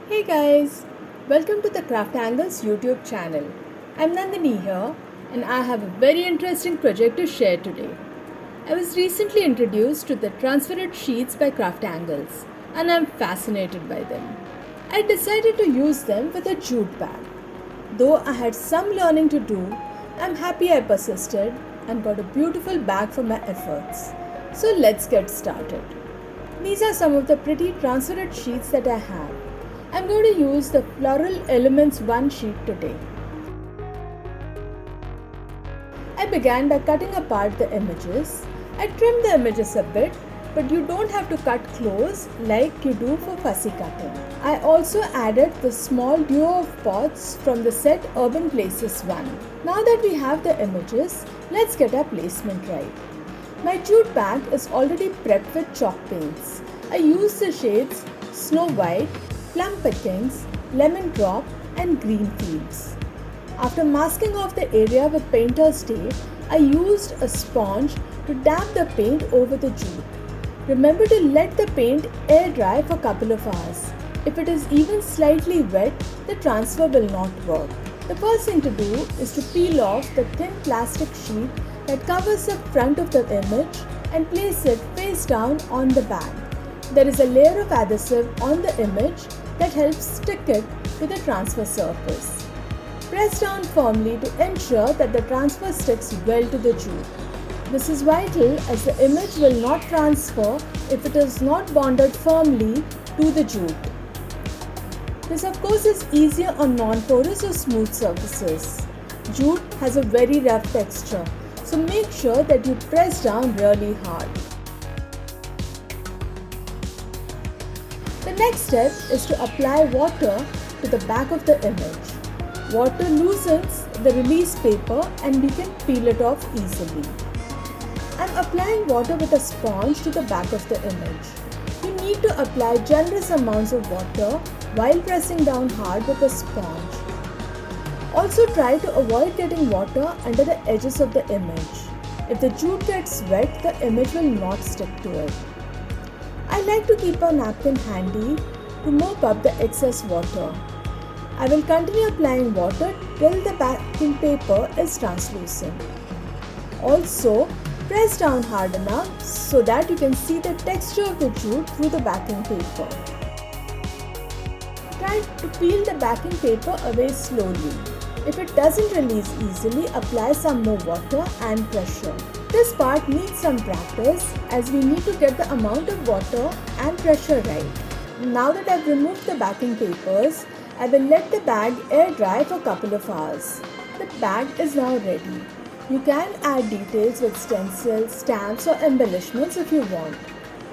Hey guys, welcome to the CrafTangles YouTube channel. I'm Nandini here and I have a very interesting project to share today. I was recently introduced to the transparent sheets by CrafTangles and I'm fascinated by them. I decided to use them with a jute bag. Though I had some learning to do, I'm happy I persisted and got a beautiful bag for my efforts. So let's get started. These are some of the pretty transparent sheets that I have. I'm going to use the Floral Elements 1 sheet today. I began by cutting apart the images. I trimmed the images a bit, but you don't have to cut close like you do for fussy cutting. I also added the small duo of pots from the set Urban Places 1. Now that we have the images, let's get our placement right. My jute bag is already prepped with chalk paints. I used the shades Snow White, Plum Pickings, Lemon Drop and Green Fields. After masking off the area with painter's tape, I used a sponge to dab the paint over the jute. Remember to let the paint air dry for a couple of hours. If it is even slightly wet, the transfer will not work. The first thing to do is to peel off the thin plastic sheet that covers the front of the image and place it face down on the bag. There is a layer of adhesive on the image that helps stick it to the transfer surface. Press down firmly to ensure that the transfer sticks well to the jute. This is vital as the image will not transfer if it is not bonded firmly to the jute. This of course is easier on non-porous or smooth surfaces. Jute has a very rough texture, so make sure that you press down really hard. The next step is to apply water to the back of the image. Water loosens the release paper and we can peel it off easily. I'm applying water with a sponge to the back of the image. You need to apply generous amounts of water while pressing down hard with a sponge. Also try to avoid getting water under the edges of the image. If the jute gets wet, the image will not stick to it. I like to keep a napkin handy to mop up the excess water. I will continue applying water till the backing paper is translucent. Also, press down hard enough so that you can see the texture of the jute through the backing paper. Try to peel the backing paper away slowly. If it doesn't release easily, apply some more water and pressure. This part needs some practice as we need to get the amount of water and pressure right. Now that I've removed the backing papers, I will let the bag air dry for a couple of hours. The bag is now ready. You can add details with stencils, stamps or embellishments if you want.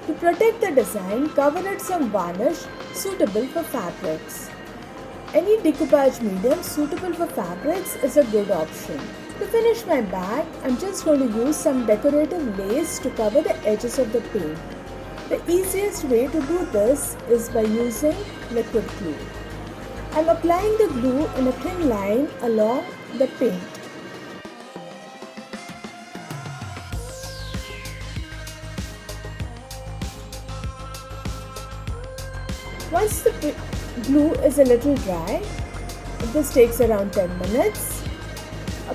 To protect the design, cover it some varnish suitable for fabrics. Any decoupage medium suitable for fabrics is a good option. To finish my bag, I'm just going to use some decorative lace to cover the edges of the paint. The easiest way to do this is by using liquid glue. I'm applying the glue in a thin line along the paint. Once the glue is a little dry, this takes around 10 minutes,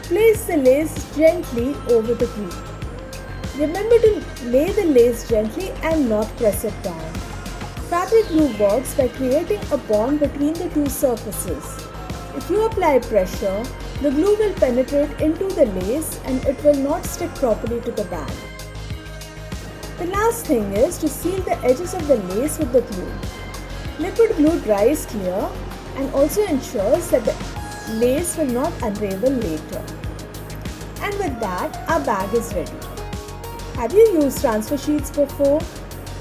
place the lace gently over the glue. Remember to lay the lace gently and not press it down. Fabric glue works by creating a bond between the two surfaces. If you apply pressure, the glue will penetrate into the lace and it will not stick properly to the bag. The last thing is to seal the edges of the lace with the glue. Liquid glue dries clear and also ensures that the lace will not unravel later. And with that, our bag is ready. Have you used transfer sheets before?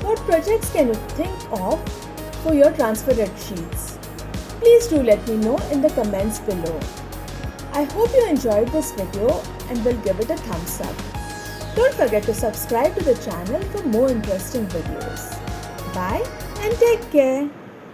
What projects can you think of for your transparent sheets? Please do let me know in the comments below. I hope you enjoyed this video and will give it a thumbs up. Don't forget to subscribe to the channel for more interesting videos. Bye and take care.